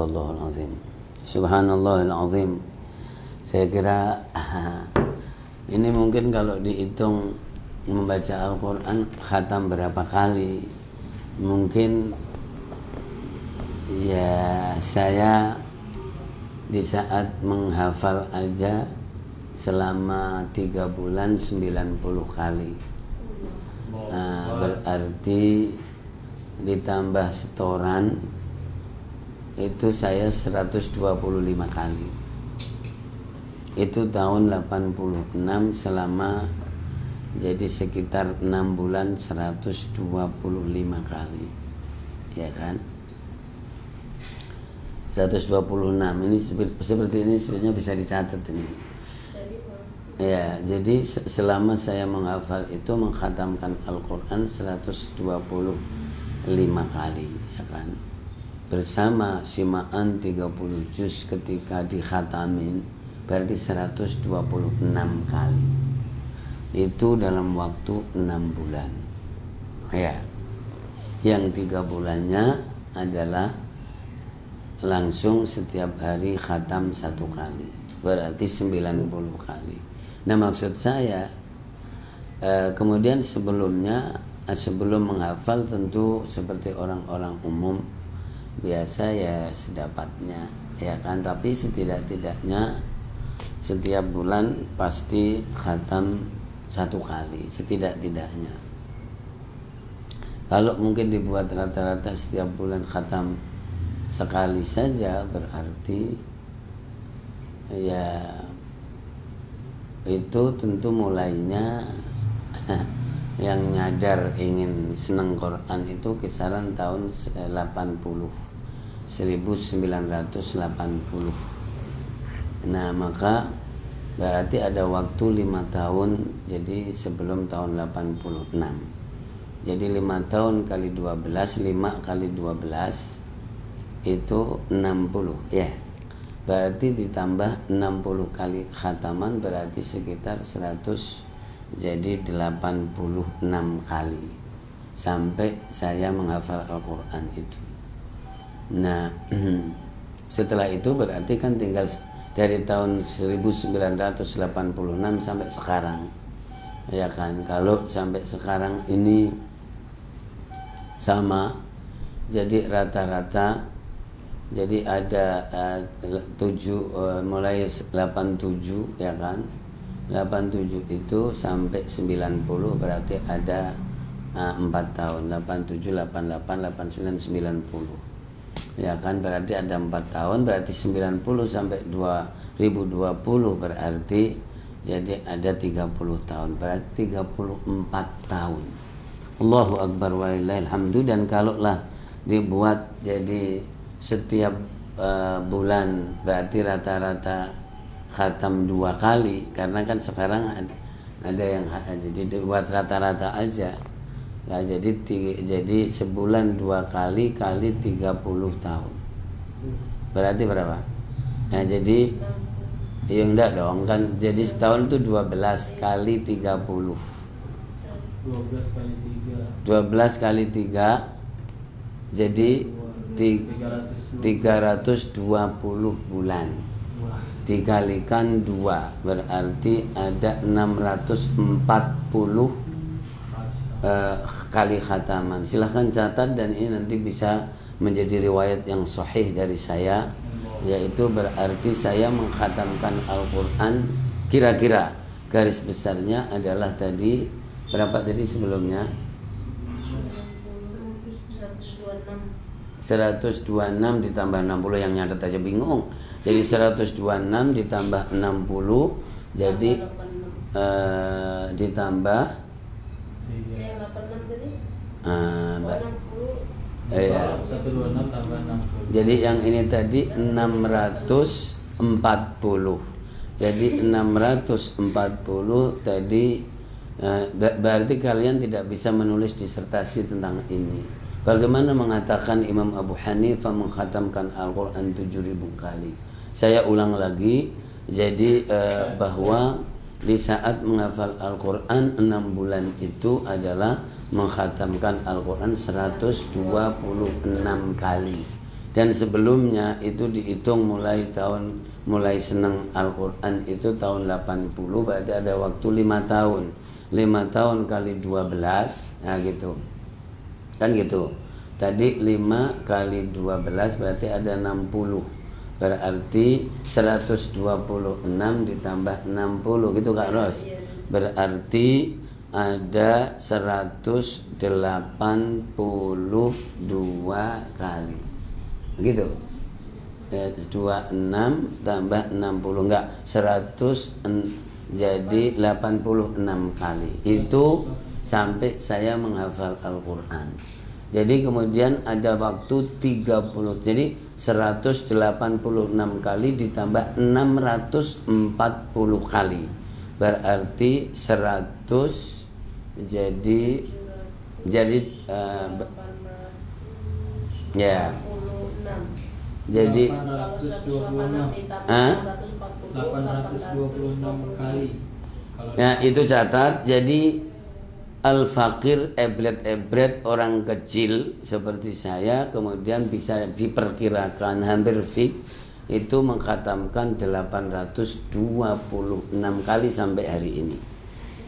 Allahul azim. Subhanallahil azim. Saya kira ini mungkin kalau dihitung membaca Al-Quran khatam berapa kali, mungkin ya saya di saat menghafal aja selama 3 bulan 90 kali. Berarti ditambah setoran itu saya 125 kali. Itu tahun 86 selama jadi sekitar 6 bulan 125 kali. Ya kan? 126 ini seperti ini sebenarnya bisa dicatat ini. Ya, jadi selama saya menghafal itu mengkhatamkan Al-Quran 125 kali, ya kan? Bersama simaan 30 juz ketika dikhatamin berarti 126 kali. Itu dalam waktu 6 bulan. Ya. Yang 3 bulannya adalah langsung setiap hari khatam 1 kali. Berarti 90 kali. Nah, maksud saya kemudian sebelum menghafal tentu seperti orang-orang umum biasa ya sedapatnya, ya kan, tapi setidak-tidaknya setiap bulan pasti khatam 1 kali setidak-tidaknya. Kalau mungkin dibuat rata-rata setiap bulan khatam sekali saja, berarti ya itu tentu mulainya yang nyadar ingin seneng Quran itu kisaran tahun 1980. Nah, maka berarti ada waktu 5 tahun, jadi sebelum tahun 86. Jadi 5 tahun kali 12, 5 kali 12 itu 60, ya. Berarti ditambah 60 kali khataman berarti sekitar 100, jadi 86 kali sampai saya menghafal Al-Quran itu. Nah, setelah itu berarti kan tinggal dari tahun 1986 sampai sekarang, ya kan. Kalau sampai sekarang ini sama, jadi rata-rata jadi ada 7 mulai 87, ya kan. 87 itu sampai 90 berarti ada 4 tahun. 87, 88, 89, 90. Ya kan, berarti ada 4 tahun, berarti 90 sampai 2020 berarti jadi ada 30 tahun. Berarti 34 tahun. Allahu Akbar walillahil hamdu. Dan kalaulah dibuat jadi setiap bulan berarti rata-rata khatam 2 kali, karena kan sekarang ada yang jadi dibuat rata-rata aja. Nah, jadi sebulan 2 kali kali 30 tahun. Berarti berapa? Nah, jadi ya enggak dong kan, jadi setahun itu 12 kali 30. 12 kali 3 jadi 320 bulan. Dikalikan 2 berarti ada 640 kali khataman. Silahkan catat, dan ini nanti bisa menjadi riwayat yang sahih dari saya, yaitu berarti saya mengkhatamkan Al-Quran kira-kira garis besarnya adalah tadi berapa tadi sebelumnya? 126 ditambah 60, yang nyatet aja bingung. Jadi 126 ditambah 60 jadi ditambah ya. Jadi yang ini tadi 640. Jadi 640 tadi berarti kalian tidak bisa menulis disertasi tentang ini. Bagaimana mengatakan Imam Abu Hanifah mengkhatamkan Al-Quran 7.000 kali? Saya ulang lagi, jadi bahwa di saat menghafal Al-Quran 6 bulan itu adalah mengkhatamkan Al-Quran 126 kali. Dan sebelumnya itu dihitung mulai senang Al-Quran itu tahun 80, berarti ada waktu 5 tahun. 5 tahun kali 12, nah gitu. Kan gitu. Tadi 5 kali 12 berarti ada 60. Berarti 126 ditambah 60 gitu Kak Ros. Berarti ada 182 kali. Begitu. 26 tambah 60 enggak 100 jadi 86 kali. Itu sampai saya menghafal Al-Qur'an. Jadi kemudian ada waktu 30. Jadi 186 kali ditambah 640 kali. Berarti 100 jadi ya. Jadi 826 kali. Ya, itu catat. Jadi al-fakir, ebret orang kecil seperti saya kemudian bisa diperkirakan hampir fix itu mengkhatamkan 826 kali sampai hari ini.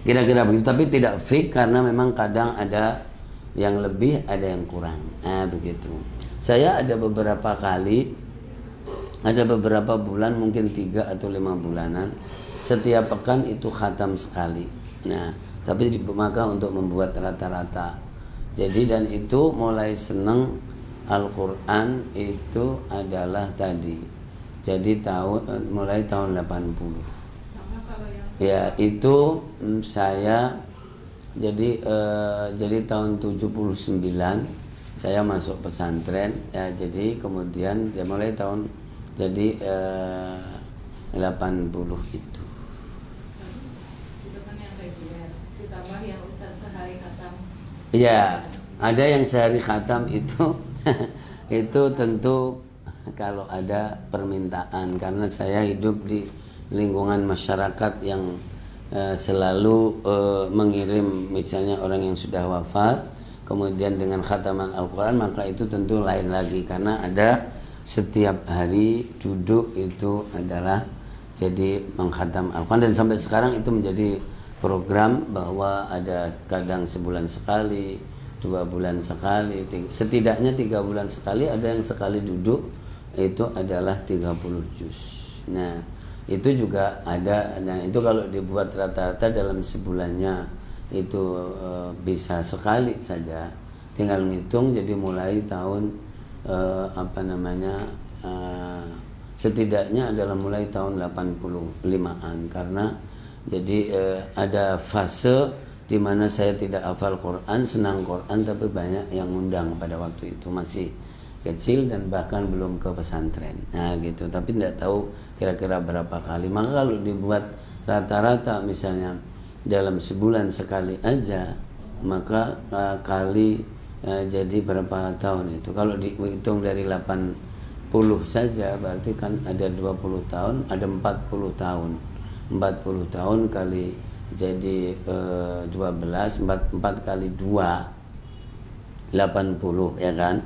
Kira-kira begitu, tapi tidak fix karena memang kadang ada yang lebih, ada yang kurang. Nah, begitu. Saya ada beberapa kali, ada beberapa bulan mungkin 3 atau 5 bulanan, setiap pekan itu khatam sekali. Nah, tapi maka untuk membuat rata-rata. Jadi dan itu mulai seneng Al-Quran itu adalah tadi. Jadi mulai tahun 80. Ya, itu saya jadi tahun 79 saya masuk pesantren ya, jadi kemudian ya mulai tahun jadi 80 itu. Ya, ada yang sehari khatam itu itu tentu kalau ada permintaan, karena saya hidup di lingkungan masyarakat yang selalu mengirim misalnya orang yang sudah wafat kemudian dengan khataman Al-Quran, maka itu tentu lain lagi karena ada setiap hari duduk itu adalah jadi mengkhatam Al-Quran, dan sampai sekarang itu menjadi program bahwa ada kadang sebulan sekali, 2 bulan sekali, setidaknya 3 bulan sekali, ada yang sekali duduk itu adalah 30 juz. Nah, itu juga ada. Nah, itu kalau dibuat rata-rata dalam sebulannya itu bisa sekali saja. Tinggal ngitung, jadi mulai tahun setidaknya adalah mulai tahun 85-an, karena jadi ada fase di mana saya tidak hafal Quran, senang Quran, tapi banyak yang ngundang pada waktu itu, masih kecil dan bahkan belum ke pesantren. Nah gitu, tapi tidak tahu kira-kira berapa kali. Maka kalau dibuat rata-rata misalnya dalam sebulan sekali aja, maka kali jadi berapa tahun itu. Kalau dihitung dari 80 saja berarti kan ada 20 tahun, ada 40 tahun. 40 tahun kali jadi 12, 4 kali 2 80 ya kan.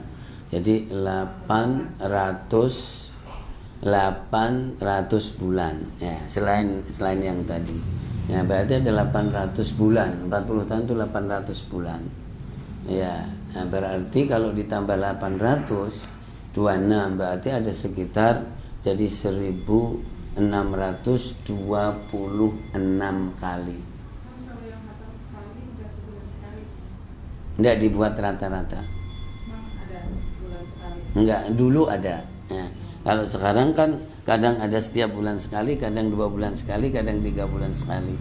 Jadi 800 bulan ya, selain yang tadi. Ya, berarti ada 800 bulan. 40 tahun itu 800 bulan. Ya, nah berarti kalau ditambah 800 26 berarti ada sekitar jadi 1626 kali. Kalau yang khatam sekali enggak sebulan sekali. Enggak dibuat rata-rata. Ada sebulan sekali. Enggak, dulu ada. Ya. Kalau sekarang kan kadang ada setiap bulan sekali, kadang 2 bulan sekali, kadang 3 bulan sekali.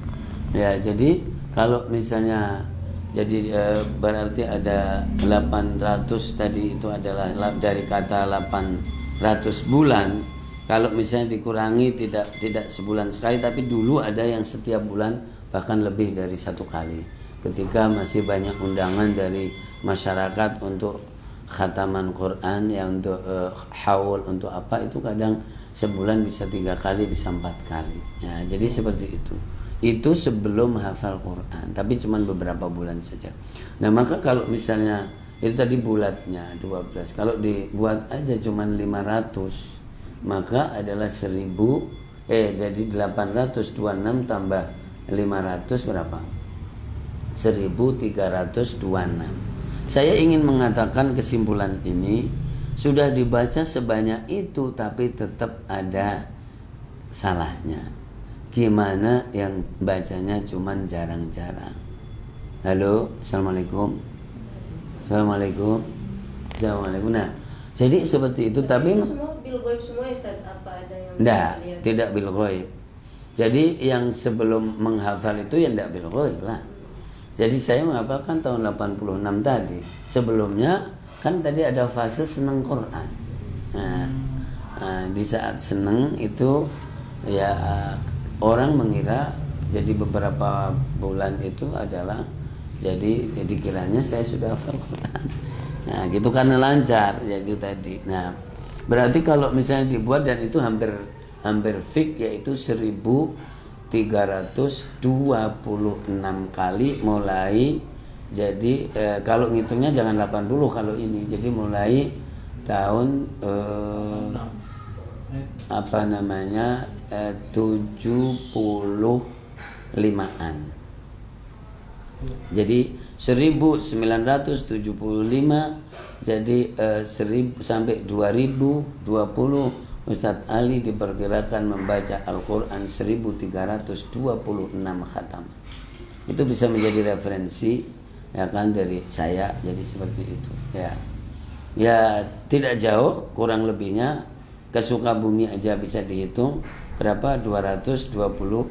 Ya, jadi kalau misalnya jadi berarti ada 800 tadi itu adalah dari kata 800 bulan. Kalau misalnya dikurangi tidak sebulan sekali, tapi dulu ada yang setiap bulan bahkan lebih dari 1 kali. Ketika masih banyak undangan dari masyarakat untuk khataman Quran ya, untuk haul, untuk apa, itu kadang sebulan bisa 3 kali, bisa 4 kali. Ya, jadi seperti itu. Itu sebelum hafal Quran, tapi cuma beberapa bulan saja. Nah, maka kalau misalnya Itu tadi bulatnya 12. Kalau dibuat aja cuman 500, maka adalah 1000 jadi 826 tambah 500 berapa? 1326. Saya ingin mengatakan kesimpulan ini, sudah dibaca sebanyak itu tapi tetap ada salahnya. Gimana yang bacanya cuman jarang-jarang? Halo, assalamualaikum. Assalamualaikum. Assalamualaikum. Nah, jadi seperti itu. Tapi semua bil ghaib semua ya Ustaz? Apa ada yang enggak, lihat? tidak bil ghaib. Jadi yang sebelum menghafal itu ya enggak bil ghaib lah. Jadi saya menghafalkan tahun 86 tadi. Sebelumnya kan tadi ada fase senang Quran. Di saat senang itu ya orang mengira, jadi beberapa bulan itu adalah jadi dikiranya saya sudah hafal Quran. Nah, gitu karena lancar ya itu tadi. Nah, berarti kalau misalnya dibuat dan itu hampir fix, yaitu 1326 kali mulai. Jadi kalau ngitungnya jangan 80 kalau ini. Jadi mulai tahun 75-an. Jadi 1975, jadi 1000 sampai 2020 Ustadz Ali diperkirakan membaca Al-Quran 1326 khatam. Itu bisa menjadi referensi ya kan dari saya, jadi seperti itu ya. Ya tidak jauh, kurang lebihnya ke Sukabumi aja bisa dihitung berapa, 222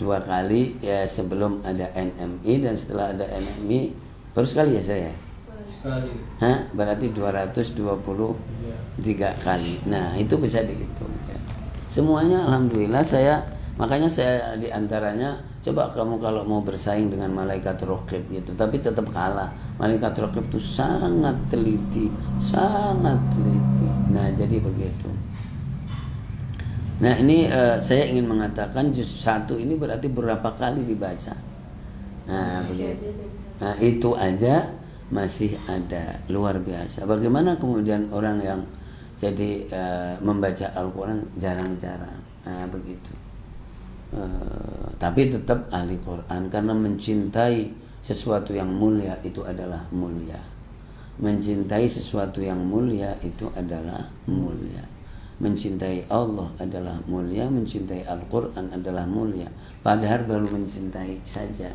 kali ya sebelum ada NMI, dan setelah ada NMI baru sekali ya saya. Sekali. Berarti 223 kali. Nah, itu bisa dihitung ya. Semuanya alhamdulillah makanya saya diantaranya, coba kamu kalau mau bersaing dengan malaikat raqib gitu, tapi tetap kalah. Malaikat raqib itu sangat teliti. Nah, jadi begitu. Nah, ini saya ingin mengatakan juz 1 ini berarti berapa kali dibaca. Nah, begitu. Nah, itu aja masih ada, luar biasa. Bagaimana kemudian orang yang jadi membaca Al-Quran jarang-jarang, begitu. Tapi tetap ahli Quran karena mencintai sesuatu yang mulia itu adalah mulia. Mencintai sesuatu yang mulia itu adalah mulia. Mencintai Allah adalah mulia, mencintai Al-Quran adalah mulia. Padahal baru mencintai saja.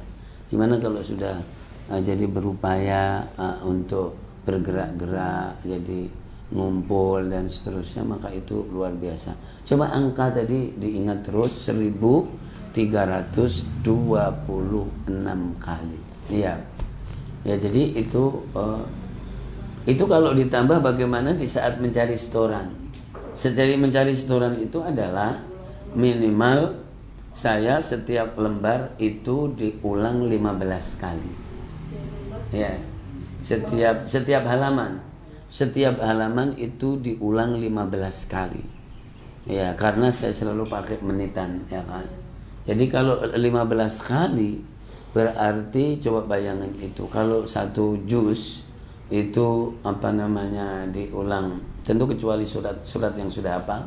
Gimana kalau sudah jadi berupaya untuk bergerak-gerak, jadi ngumpul dan seterusnya, maka itu luar biasa. Coba angka tadi diingat terus, 1326 kali. Iya. Ya, jadi itu kalau ditambah bagaimana di saat mencari setoran. Jadi mencari setoran itu adalah minimal saya setiap lembar itu diulang 15 kali. Ya. Setiap halaman. Setiap halaman itu diulang 15 kali. Ya, karena saya selalu pakai menitan, ya kan. Jadi kalau 15 kali berarti coba bayangin itu kalau satu juz itu diulang, tentu kecuali surat yang sudah hafal.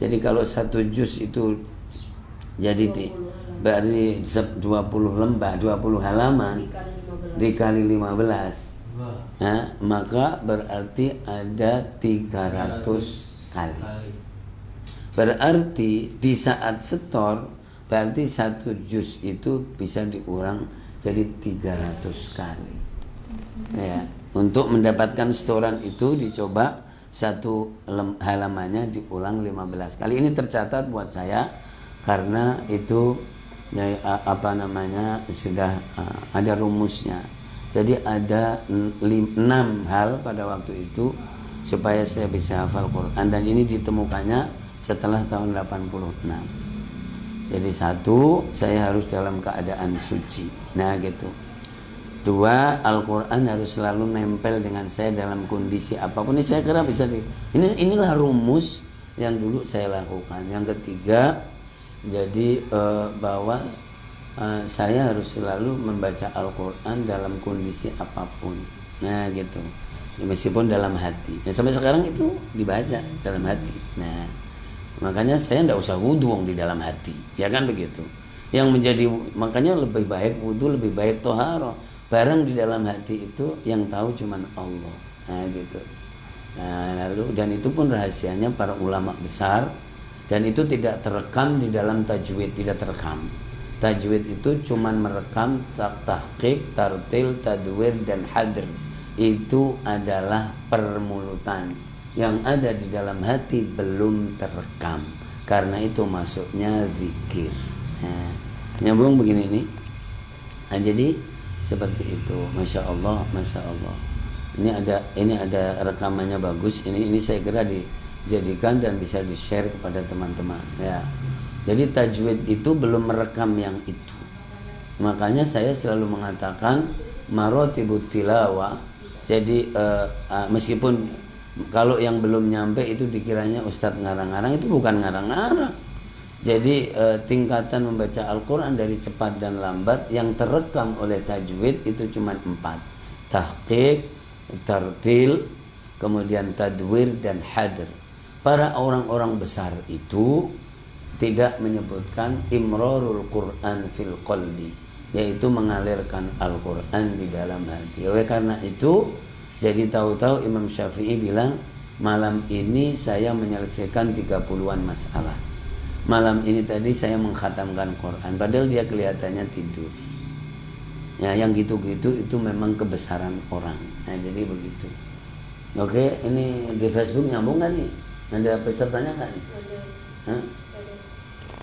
Jadi kalau satu juz itu jadi berarti 20 lembar, 20 halaman dikali 15. Maka berarti ada 300 kali. Berarti di saat setor, berarti satu juz itu bisa diulang jadi 300 kali. Ya, untuk mendapatkan setoran itu dicoba satu halamannya diulang 15 kali. Ini tercatat buat saya karena itu sudah ada rumusnya. Jadi ada 6 hal pada waktu itu supaya saya bisa hafal Quran, dan ini ditemukannya setelah tahun 86. Jadi 1, saya harus dalam keadaan suci. Nah gitu. 2, Al-Quran harus selalu nempel dengan saya dalam kondisi apapun. Ini saya kira bisa inilah rumus yang dulu saya lakukan. Yang ketiga, jadi bahwa saya harus selalu membaca Al-Quran dalam kondisi apapun. Nah gitu. Ya, meskipun dalam hati. Nah, sampai sekarang itu dibaca dalam hati. Nah, makanya saya tidak usah wudhu di dalam hati, ya kan begitu. Yang menjadi makanya lebih baik wudhu, lebih baik toharo. Barang di dalam hati itu yang tahu cuman Allah. Nah gitu. Nah lalu dan itu pun rahasianya para ulama besar dan itu tidak terekam di dalam tajwid, tidak terekam. Tajwid itu cuman merekam tahqiq, tartil, tadwir dan hadr. Itu adalah permulutan yang ada di dalam hati belum terekam, karena itu masuknya zikir. Nah, nyambung begini nih. Nah, jadi seperti itu, masya Allah, masya Allah. Ini ada rekamannya bagus. Ini saya kira dijadikan dan bisa di share kepada teman-teman. Ya, jadi tajwid itu belum merekam yang itu. Makanya saya selalu mengatakan marotibut tilawah. Jadi meskipun kalau yang belum nyampe itu dikiranya Ustadz ngarang-ngarang, itu bukan ngarang-ngarang. Jadi tingkatan membaca Al-Quran dari cepat dan lambat yang terekam oleh tajwid itu cuma 4. Tahqiq, tartil, kemudian tadwir dan hadr. Para orang-orang besar itu tidak menyebutkan imrarul Quran fil qalbi, yaitu mengalirkan Al-Quran di dalam hati. Oleh karena itu, jadi tahu-tahu Imam Syafi'i bilang, malam ini saya menyelesaikan 30-an masalah. Malam ini tadi saya mengkhatamkan Quran, padahal dia kelihatannya tidur. Ya, yang gitu-gitu itu memang kebesaran orang. Nah, jadi begitu. Oke, ini di Facebook nyambung kan nih? Ada pesertanya kan? Ada. Hah? Ada.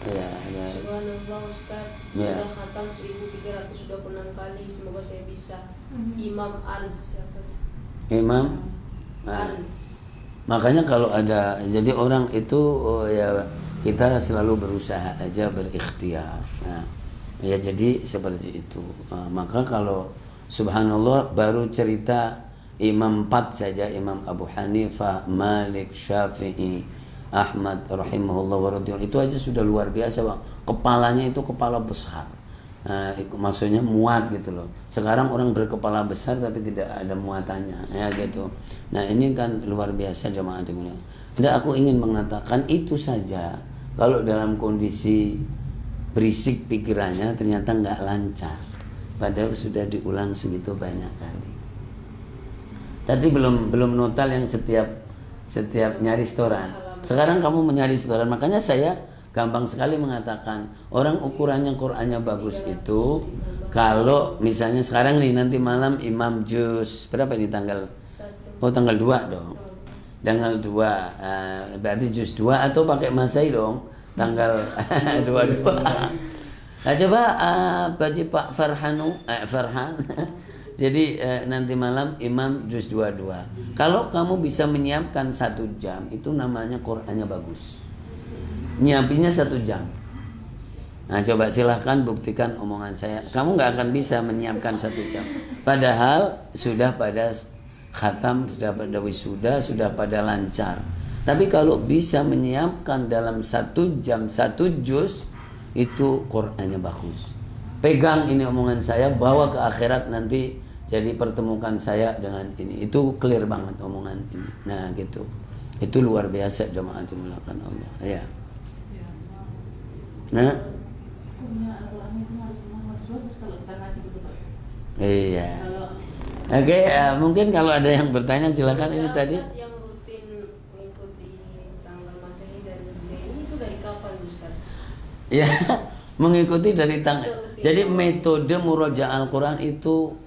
Ya, ya. Subhanallah Ustaz, Ya. sudah khatam 1326 kali, semoga saya bisa. Imam Arz siapa? Imam. Nah, Arz. makanya kalau ada, jadi orang itu ya kita selalu berusaha aja berikhtiar. Nah, ya jadi seperti itu. Maka kalau subhanallah baru cerita Imam 4 saja, Imam Abu Hanifah, Malik, Syafi'i, Ahmad rahimahullah wa radhiyallahu, itu aja sudah luar biasa, Bang. Kepalanya itu kepala besar. Maksudnya muat gitu loh. Sekarang orang berkepala besar tapi tidak ada muatannya, ya gitu. Nah, ini kan luar biasa jemaah dimulai. Tidak, aku ingin mengatakan itu saja. Kalau dalam kondisi berisik pikirannya ternyata nggak lancar, padahal sudah diulang segitu banyak kali. Tadi belum notal yang setiap nyari setoran. Sekarang kamu menyari setoran, makanya saya gampang sekali mengatakan orang ukurannya Qur'annya bagus itu kalau misalnya sekarang nih nanti malam Imam juz berapa ini tanggal? Oh tanggal 2 dong. Tanggal 2 berarti juz 2 atau pakai Masai dong tanggal 22. Nah, coba bagi Pak Farhan. Jadi nanti malam Imam juz 22. Kalau kamu bisa menyiapkan 1 jam, itu namanya Qur'annya bagus. Nyiapinnya 1 jam. Nah, coba silahkan buktikan omongan saya. Kamu nggak akan bisa menyiapkan 1 jam. Padahal sudah pada khatam, sudah pada wisuda, sudah pada lancar. Tapi kalau bisa menyiapkan dalam 1 jam 1 juz, itu Qur'annya bagus. Pegang ini omongan saya, bawa ke akhirat nanti, jadi pertemukan saya dengan ini. Itu clear banget omongan ini. Nah gitu. Itu luar biasa jemaah dimulakan Allah. Ya. Nah. Iya. Oke, mungkin kalau ada yang bertanya silakan. Ini tadi. Yang rutin mengikuti tanggal Masehi dan Hijriah itu dari kapan Ustaz? Ya, mengikuti dari jadi metode murojaah Al-Quran itu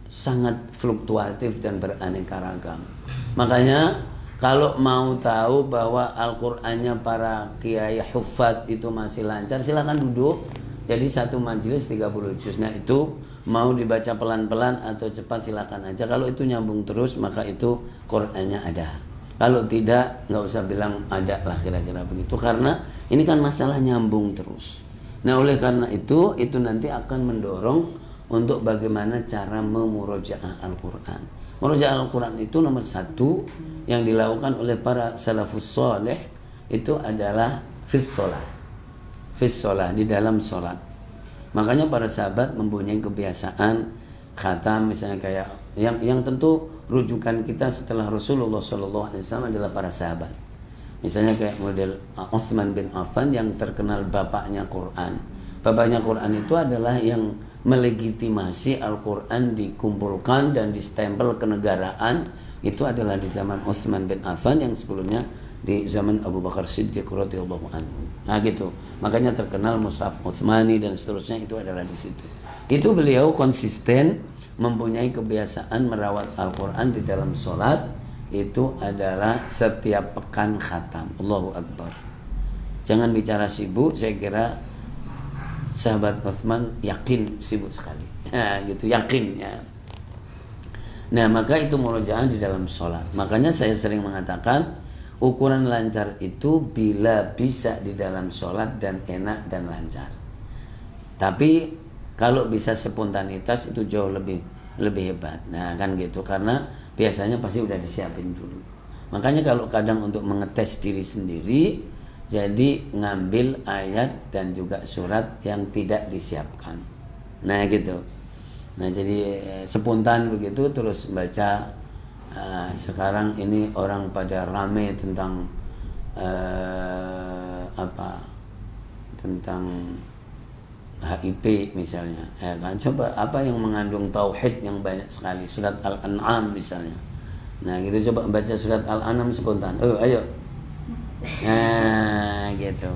sangat fluktuatif dan beraneka ragam. Makanya kalau mau tahu bahwa Al-Qur'annya para kiai hufad itu masih lancar, silakan duduk. Jadi satu majelis 30 juz. Nah, itu mau dibaca pelan-pelan atau cepat silakan aja. Kalau itu nyambung terus maka itu Qur'annya ada. Kalau tidak, nggak usah bilang ada lah, kira-kira begitu. Karena ini kan masalah nyambung terus. Nah, oleh karena itu nanti akan mendorong untuk bagaimana cara memurojaah Al-Quran. Murojaah Al-Quran itu nomor 1 yang dilakukan oleh para salafus soleh itu adalah fis sholah, di dalam sholat. Makanya para sahabat mempunyai kebiasaan khatam, misalnya kayak Yang tentu rujukan kita setelah Rasulullah SAW adalah para sahabat. Misalnya kayak model Utsman bin Affan yang terkenal bapaknya Quran. Bapaknya Quran itu adalah yang melegitimasi Al-Quran dikumpulkan dan distempel kenegaraan. Itu adalah di zaman Utsman bin Affan, yang sebelumnya di zaman Abu Bakar Siddiq radhiyallahu anhu. Nah gitu. Makanya terkenal Mushaf Utsmani dan seterusnya itu adalah di situ. Itu beliau konsisten mempunyai kebiasaan merawat Al-Quran di dalam sholat. Itu adalah setiap pekan khatam. Allahu Akbar. Jangan bicara sibuk, saya kira sahabat Utsman yakin sibuk sekali. Nah, gitu, yakin ya. Nah, maka itu murojaah di dalam sholat. Makanya saya sering mengatakan ukuran lancar itu bila bisa di dalam sholat dan enak dan lancar. Tapi kalau bisa spontanitas itu jauh lebih hebat. Nah, kan gitu, karena biasanya pasti udah disiapin dulu. Makanya kalau kadang untuk mengetes diri sendiri, jadi ngambil ayat dan juga surat yang tidak disiapkan. Nah gitu. Nah jadi spontan begitu terus baca. Sekarang ini orang pada rame tentang tentang HIV misalnya, ya kan? Coba apa yang mengandung tauhid yang banyak sekali, surat Al-An'am misalnya. Nah gitu, coba baca surat Al-An'am spontan. Ayo. Nah gitu.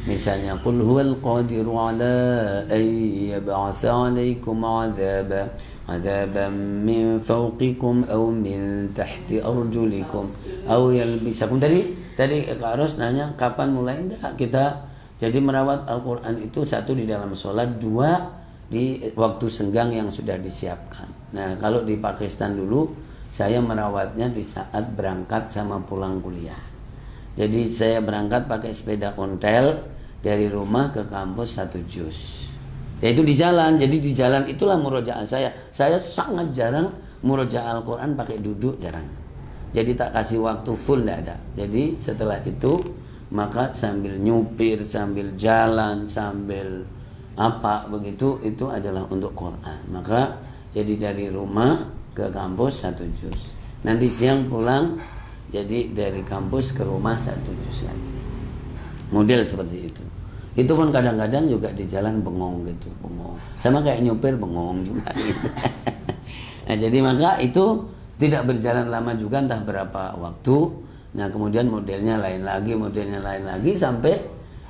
Misalnya qul huwal qadiru ala ay yab'atsa 'alaikum 'adzaban min fawqikum aw min tahti arjulikum aw yalbisakum. Tadi Kak Ros nanya kapan mulai. Enggak, kita jadi merawat Al-Quran itu satu di dalam sholat, dua di waktu senggang yang sudah disiapkan. Nah kalau di Pakistan dulu saya merawatnya di saat berangkat sama pulang kuliah. Jadi saya berangkat pakai sepeda ontel dari rumah ke kampus 1 juz. Ya itu di jalan. Jadi di jalan itulah murojaah saya. Saya sangat jarang murojaah Al-Quran pakai duduk, jarang. Jadi tak kasih waktu full, tidak ada. Jadi setelah itu maka sambil nyupir, sambil jalan, sambil apa begitu, itu adalah untuk Quran. Maka jadi dari rumah ke kampus 1 juz. Nanti siang pulang, jadi dari kampus ke rumah 1 juz lagi. Model seperti itu. Itu pun kadang-kadang juga di jalan bengong gitu, bengong. Sama kayak nyupir bengong juga gitu. Nah, jadi maka itu tidak berjalan lama juga, entah berapa waktu. Nah kemudian modelnya lain lagi sampai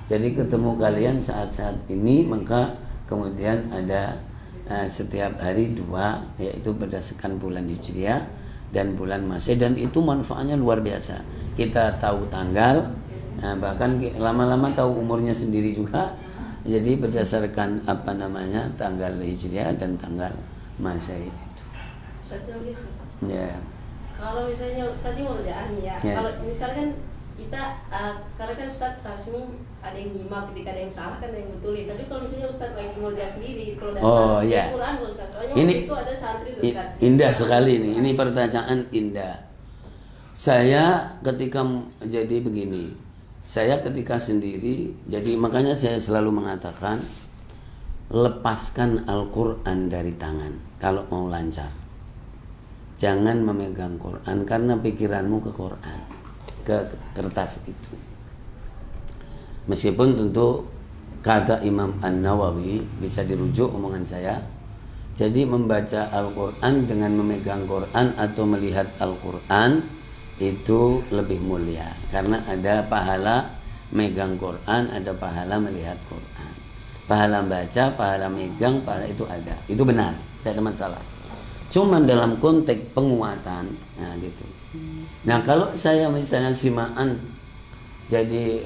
jadi ketemu kalian saat-saat ini. Maka kemudian ada setiap hari 2, yaitu berdasarkan bulan Hijriah dan bulan Masehi, dan itu manfaatnya luar biasa. Kita tahu tanggal, bahkan lama-lama tahu umurnya sendiri juga. Jadi berdasarkan tanggal Hijriah dan tanggal Masehi itu. Ya. Kalau misalnya tadi mau ya, kalau ini sekarang kan kita sekarang kan Ustadz Rasmi ada yang nyimak, ketika ada yang salah kan ada yang betulin. Tapi kalau misalnya Ustadz lagi mau dia sendiri, kalau dasar Quran Ustadz, soalnya ini waktu itu ada santri tuh Ustadz. Indah sekali nih, ini pertanyaan indah. Saya ketika jadi begini, saya ketika sendiri, jadi makanya saya selalu mengatakan lepaskan Al-Quran dari tangan kalau mau lancar. Jangan memegang Quran karena pikiranmu ke Quran, ke kertas itu. Meskipun tentu kata Imam An-Nawawi bisa dirujuk omongan saya. Jadi membaca Al-Quran dengan memegang Quran atau melihat Al-Quran itu lebih mulia, karena ada pahala megang Quran, ada pahala melihat Quran. Pahala baca, pahala megang, pahala itu ada. Itu benar, tidak ada masalah. Cuman dalam konteks penguatan, nah gitu. Nah kalau saya misalnya simaan, jadi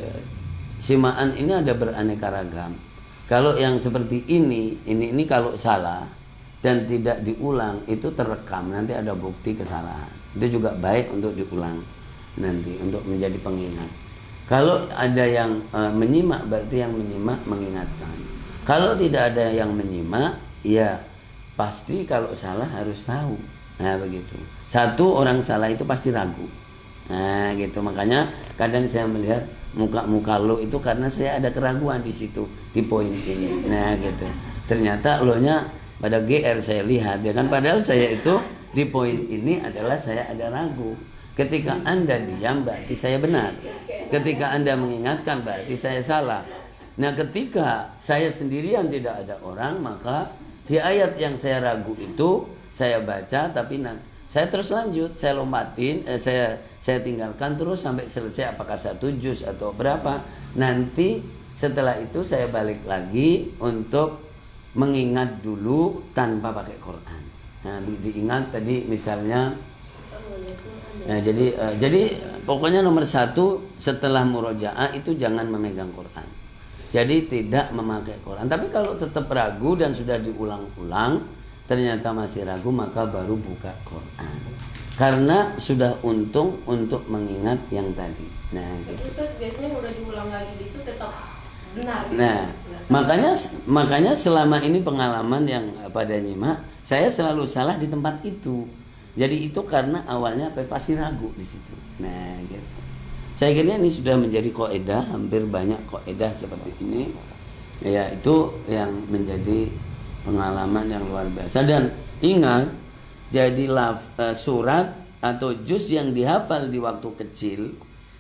simaan ini ada beraneka ragam. Kalau yang seperti ini kalau salah dan tidak diulang itu terekam, nanti ada bukti kesalahan. Itu juga baik untuk diulang nanti untuk menjadi pengingat. Kalau ada yang menyimak, berarti yang menyimak mengingatkan. Kalau tidak ada yang menyimak, ya pasti kalau salah harus tahu. Nah begitu. Satu orang salah itu pasti ragu. Nah gitu, makanya kadang saya melihat muka-muka lo itu karena saya ada keraguan di situ, di poin ini. Nah gitu. Ternyata lo nya pada GR saya lihat ya kan, padahal saya itu di poin ini adalah saya ada ragu. Ketika Anda diam berarti saya benar, ketika Anda mengingatkan berarti saya salah. Nah ketika saya sendirian tidak ada orang, maka di ayat yang saya ragu itu saya baca, tapi saya terus lanjut, saya lompatin, saya tinggalkan terus sampai selesai, apakah 1 juz atau berapa. Nanti setelah itu saya balik lagi untuk mengingat dulu tanpa pakai Quran. Nah, diingat tadi misalnya. Nah, jadi pokoknya nomor 1 setelah murojaah itu jangan memegang Quran. Jadi tidak memakai Quran. Tapi kalau tetap ragu dan sudah diulang-ulang ternyata masih ragu, maka baru buka Quran. Karena sudah untung untuk mengingat yang tadi. Nah, gitu. Ustaz, biasanya udah diulang lagi itu tetap benar. Nah, makanya selama ini pengalaman yang pada nyimak, saya selalu salah di tempat itu. Jadi itu karena awalnya pasti ragu di situ. Nah, gitu. Saya kira ini sudah menjadi kaidah, hampir banyak kaidah seperti ini. Ya, itu yang menjadi pengalaman yang luar biasa. Dan ingat, jadi surat atau juz yang dihafal di waktu kecil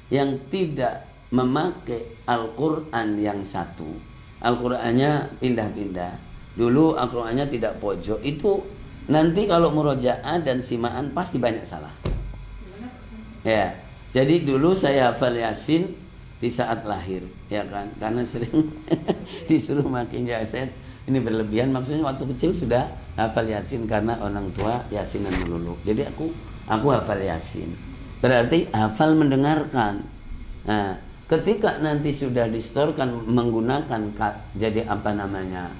yang tidak memakai Al-Quran yang satu, Al-Qurannya pindah-pindah. Dulu Al-Qurannya tidak pojok, itu nanti kalau murojaah dan simaan pasti banyak salah. Ya, jadi dulu saya hafal Yasin di saat lahir, ya kan? Karena sering disuruh makin Yasin. Ini berlebihan, maksudnya waktu kecil sudah hafal Yasin karena orang tua Yasinan melulu. Jadi aku hafal Yasin. Berarti hafal mendengarkan. Nah, ketika nanti sudah distorkan menggunakan jadi apa namanya?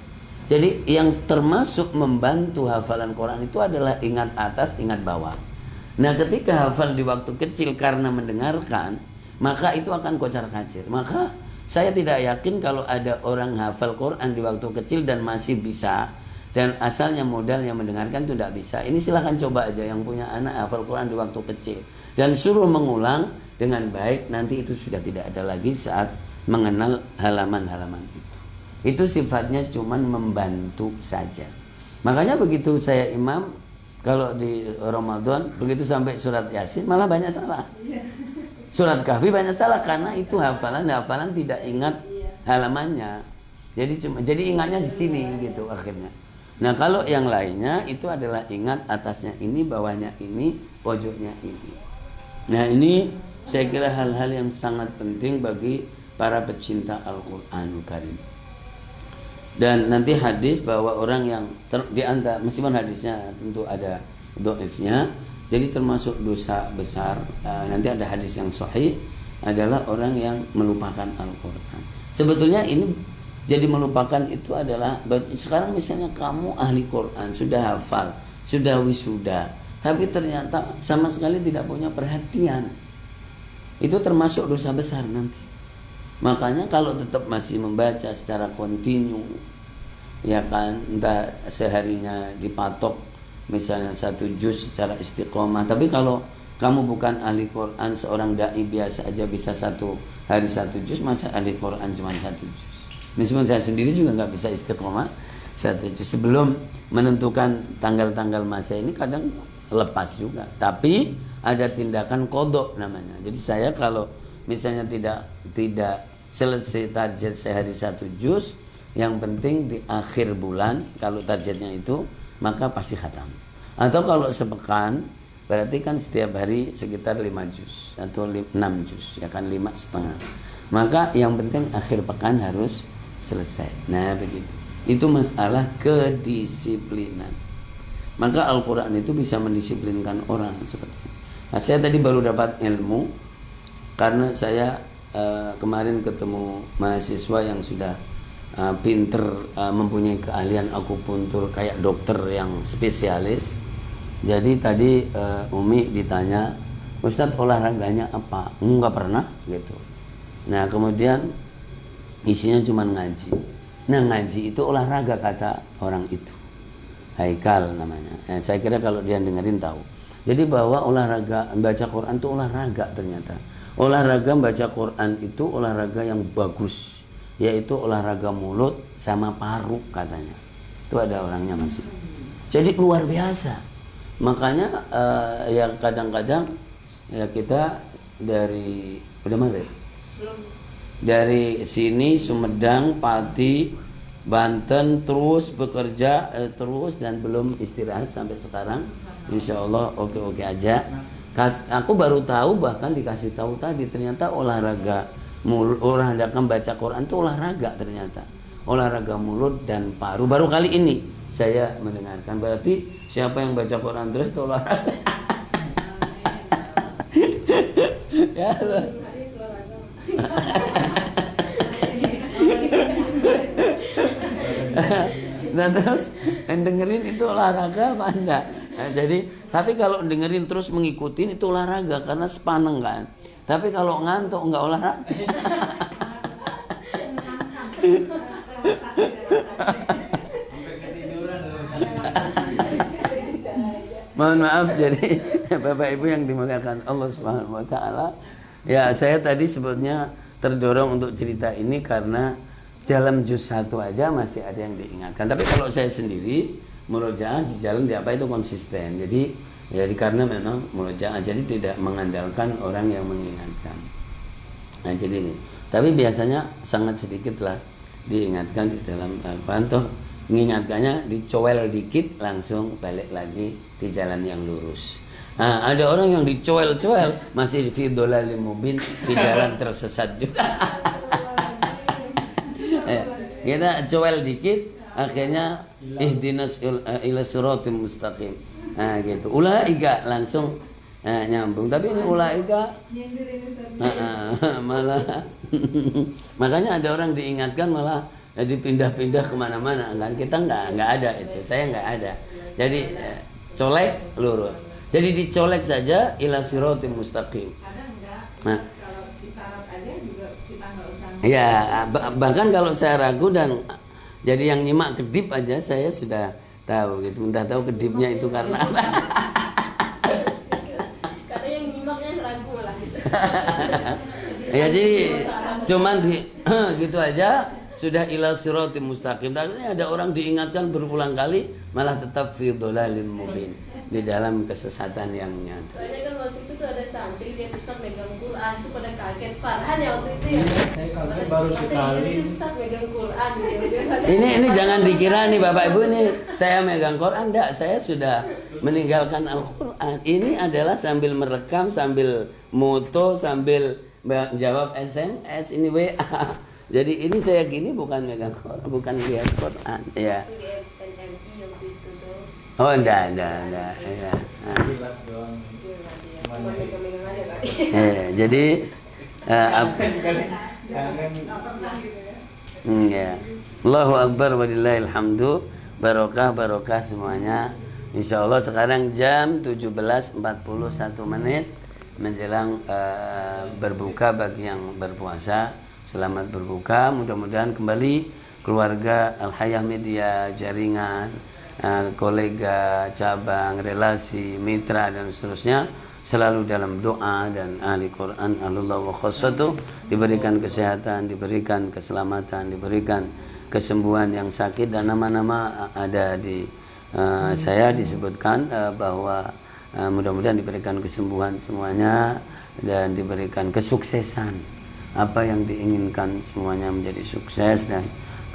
Jadi yang termasuk membantu hafalan Quran itu adalah ingat atas, ingat bawah. Nah, ketika hafal di waktu kecil karena mendengarkan, maka itu akan kocar-kacir. Maka saya tidak yakin kalau ada orang hafal Quran di waktu kecil dan masih bisa, dan asalnya modal yang mendengarkan itu tidak bisa. Ini silahkan coba aja yang punya anak hafal Quran di waktu kecil dan suruh mengulang dengan baik, nanti itu sudah tidak ada lagi saat mengenal halaman-halaman itu. Itu sifatnya cuman membantu saja. Makanya begitu saya imam, kalau di Ramadan begitu sampai surat Yasin malah banyak salah. Surat Kahfi banyak salah karena itu hafalan tidak ingat halamannya. Jadi ingatnya di sini gitu akhirnya. Nah, kalau yang lainnya itu adalah ingat atasnya ini, bawahnya ini, pojoknya ini. Nah, ini saya kira hal-hal yang sangat penting bagi para pecinta Al-Qur'anul Karim. Dan nanti hadis bahwa orang yang di antara, meskipun hadisnya tentu ada dhaifnya, jadi termasuk dosa besar, nanti ada hadis yang sahih, adalah orang yang melupakan Al-Quran. Sebetulnya ini jadi melupakan itu adalah, sekarang misalnya kamu ahli Quran, sudah hafal, sudah wisuda, tapi ternyata sama sekali tidak punya perhatian, itu termasuk dosa besar nanti. Makanya kalau tetap masih membaca secara kontinu, ya kan, entah seharinya dipatok misalnya 1 juz secara istiqomah. Tapi kalau kamu bukan ahli Quran, seorang dai biasa aja bisa 1 hari 1 juz, masa ahli Quran cuma 1 juz? Meskipun saya sendiri juga nggak bisa istiqomah 1 juz. Sebelum menentukan tanggal-tanggal masa ini kadang lepas juga. Tapi ada tindakan kodok namanya. Jadi saya kalau misalnya tidak selesai target sehari 1 juz, yang penting di akhir bulan kalau targetnya itu, maka pasti khatam. Atau kalau sepekan, berarti kan setiap hari sekitar 5 juz atau 6 juz, ya kan 5,5. Maka yang penting akhir pekan harus selesai. Nah, begitu. Itu masalah kedisiplinan. Maka Al-Quran itu bisa mendisiplinkan orang seperti itu. Nah, saya tadi baru dapat ilmu karena saya kemarin ketemu mahasiswa yang sudah pinter, mempunyai keahlian akupuntur kayak dokter yang spesialis. Jadi tadi Umi ditanya, Ustadz olahraganya apa? Enggak pernah gitu. Nah, kemudian isinya cuma ngaji. Nah, ngaji itu olahraga kata orang itu. Haikal namanya. Saya kira kalau dia dengerin tahu. Jadi bahwa olahraga membaca Quran itu olahraga ternyata. Olahraga membaca Quran itu olahraga yang bagus, yaitu olahraga mulut sama paru katanya. itu ada orangnya masih. Jadi luar biasa. Makanya ya kadang-kadang ya kita dari udah maghrib. Dari sini Sumedang, Pati, Banten terus bekerja terus dan belum istirahat sampai sekarang. Insya Allah oke-oke aja. Aku baru tahu, bahkan dikasih tahu tadi, ternyata olahraga membaca Quran itu olahraga ternyata. Olahraga mulut dan paru. Baru kali ini saya mendengarkan. Berarti siapa yang baca Quran terus itu olahraga. Ya Allah. Nah terus yang dengerin itu olahraga apa enggak? Nah, jadi tapi kalau dengerin terus mengikuti itu olahraga karena sepaneng kan. Tapi kalau ngantuk enggak olahraga. Mohon maaf, jadi Bapak Ibu yang dimuliakan Allah Subhanahu wa taala. Ya, saya tadi sebutnya terdorong untuk cerita ini karena dalam juz 1 aja masih ada yang diingatkan. Tapi kalau saya sendiri murojaah di jalan di apa itu konsisten. Jadi karena memang murojaah jadi tidak mengandalkan orang yang mengingatkan. Nah, jadi ini. Tapi biasanya sangat sedikit lah diingatkan di dalam Al-Quran. Toh mengingatkannya dicowel dikit langsung balik lagi di jalan yang lurus. Nah, ada orang yang dicowel-cowel masih fi dhalalim mubin, di jalan tersesat juga. Kita cowel dikit akhirnya ihdinas ila siratim mustaqim. Nah gitu. Ulaika langsung nyambung. Tapi ini ulaika malah makanya ada orang diingatkan malah dipindah-pindah kemana-mana kan. Kita nggak ada itu. Saya nggak ada. Jadi colek lurus. Jadi dicolek saja ila siratim mustaqim. Nah, kalau isyarat aja juga kita nggak usah. ya, bahkan kalau saya ragu dan jadi yang nyimak kedip aja saya sudah tahu gitu. Udah tahu kedipnya itu karena apa. Karena yang nyimaknya ragu lah gitu. Ya jadi cuman gitu aja sudah ila siratim mustaqim. Tapi ada orang diingatkan berulang kali malah tetap fi dhalalim mubin, di dalam kesesatan yang nyata. Soalnya kan waktu itu tuh ada santri dia Ustaz megang Quran tuh pada kaget. Farhan ya waktu itu ya. Saya kaget baru sekali. Ustaz megang Quran gitu. Ini jangan dikira nih Bapak Ibu nih saya megang Quran, enggak, saya sudah meninggalkan Al-Quran. Ini adalah sambil merekam, sambil moto, sambil jawab SMS, ini WA. Jadi ini saya gini bukan megang Quran, bukan lihat Quran, ya. Oh, enggak. Ya. Jelas doang. Jadi apa? Ya. Allahu Akbar walillahil hamdu. Barokah semuanya. Insyaallah sekarang jam 17.41 menit menjelang berbuka bagi yang berpuasa. Selamat berbuka. Mudah-mudahan kembali keluarga Al-Hayah Media, jaringan, kolega, cabang, relasi, mitra dan seterusnya selalu dalam doa dan ahli Quran, ahlullah wa khassatuh, diberikan kesehatan, diberikan keselamatan, diberikan kesembuhan yang sakit, dan nama-nama ada di saya disebutkan bahwa mudah-mudahan diberikan kesembuhan semuanya dan diberikan kesuksesan. Apa yang diinginkan semuanya menjadi sukses dan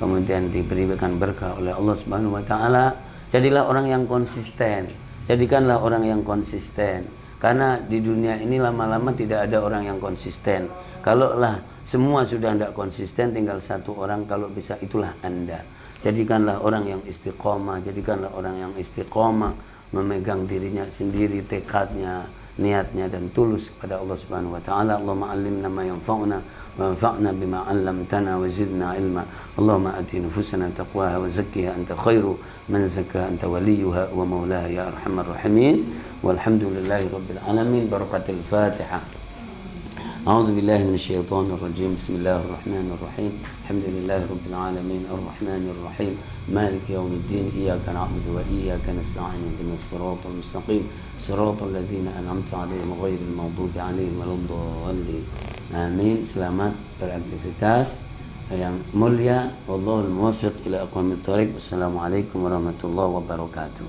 kemudian diberikan berkah oleh Allah Subhanahu wa taala. Jadilah orang yang konsisten. Jadikanlah orang yang konsisten. Karena di dunia ini lama-lama tidak ada orang yang konsisten. Kalaulah semua sudah tidak konsisten, tinggal satu orang, kalau bisa itulah Anda. Jadikanlah orang yang istiqomah, jadikanlah orang yang istiqomah, memegang dirinya sendiri, tekadnya, niatnya dan tulus kepada Allah Subhanahu wa taala. Allahumma 'allimna ma yanfa'una wa anfa'na bima 'allamtana wa zidna ilma. Allahumma ati nufusana taqwaha wa zakkiha anta khairu man zakkaha anta waliyuha wa maulaha ya arhamar rahimin. Walhamdulillahi rabbil alamin. Barakatul Fatihah. A'udzu billahi minasyaitonir rajim. Bismillahirrahmanirrahim. Alhamdulillahi rabbil alamin arrahmanir rahim. Maliki yaumiddin. Iyyaka na'budu wa iyyaka nasta'in. Ihdinas siratal mustaqim. Siratal ladzina an'amta 'alaihim ghairil maghdubi 'alaihim waladdallin. Amin. Selamat beraktivitas. yang mulia. Wallahul muwaffiq ila aqwamit thoriq. Wassalamualaikum warahmatullahi wabarakatuh.